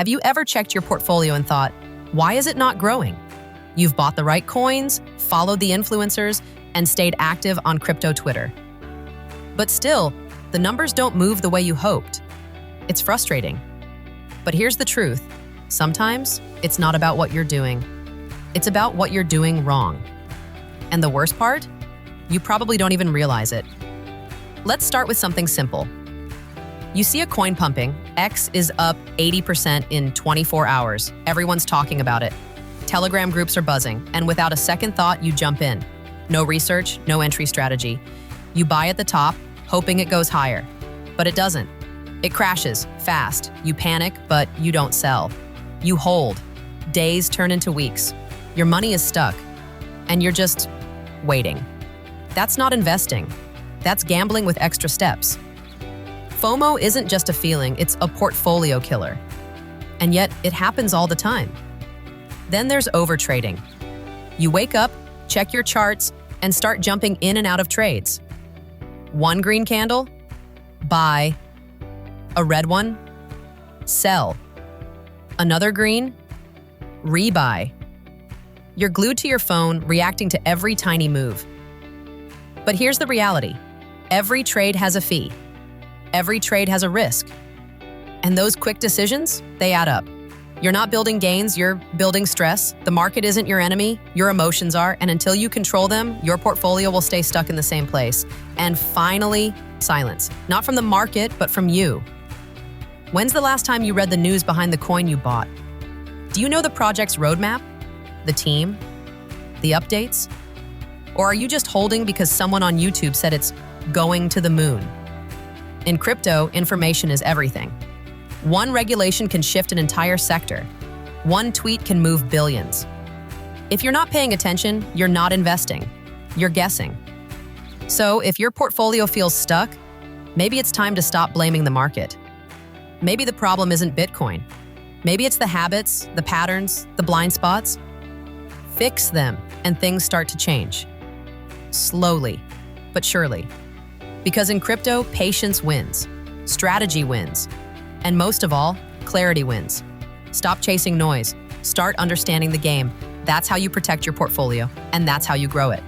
Have you ever checked your portfolio and thought, why is it not growing? You've bought the right coins, followed the influencers, and stayed active on crypto Twitter. But still, the numbers don't move the way you hoped. It's frustrating. But here's the truth. Sometimes it's not about what you're doing. It's about what you're doing wrong. And the worst part? You probably don't even realize it. Let's start with something simple. You see a coin pumping. X is up 80% in 24 hours. Everyone's talking about it. Telegram groups are buzzing, and without a second thought, you jump in. No research, no entry strategy. You buy at the top, hoping it goes higher. But it doesn't. It crashes fast. You panic, but you don't sell. You hold. Days turn into weeks. Your money is stuck, and you're just waiting. That's not investing. That's gambling with extra steps. FOMO isn't just a feeling, it's a portfolio killer. And yet, it happens all the time. Then there's overtrading. You wake up, check your charts, and start jumping in and out of trades. One green candle? Buy. A red one? Sell. Another green? Rebuy. You're glued to your phone, reacting to every tiny move. But here's the reality. Every trade has a fee. Every trade has a risk. And those quick decisions, they add up. You're not building gains, you're building stress. The market isn't your enemy, your emotions are, and until you control them, your portfolio will stay stuck in the same place. And finally, silence. Not from the market, but from you. When's the last time you read the news behind the coin you bought? Do you know the project's roadmap? The team? The updates? Or are you just holding because someone on YouTube said it's going to the moon? In crypto, information is everything. One regulation can shift an entire sector. One tweet can move billions. If you're not paying attention, you're not investing. You're guessing. So if your portfolio feels stuck, maybe it's time to stop blaming the market. Maybe the problem isn't Bitcoin. Maybe it's the habits, the patterns, the blind spots. Fix them, and things start to change. Slowly, but surely. Because in crypto, patience wins, strategy wins, and most of all, clarity wins. Stop chasing noise. Start understanding the game. That's how you protect your portfolio, and that's how you grow it.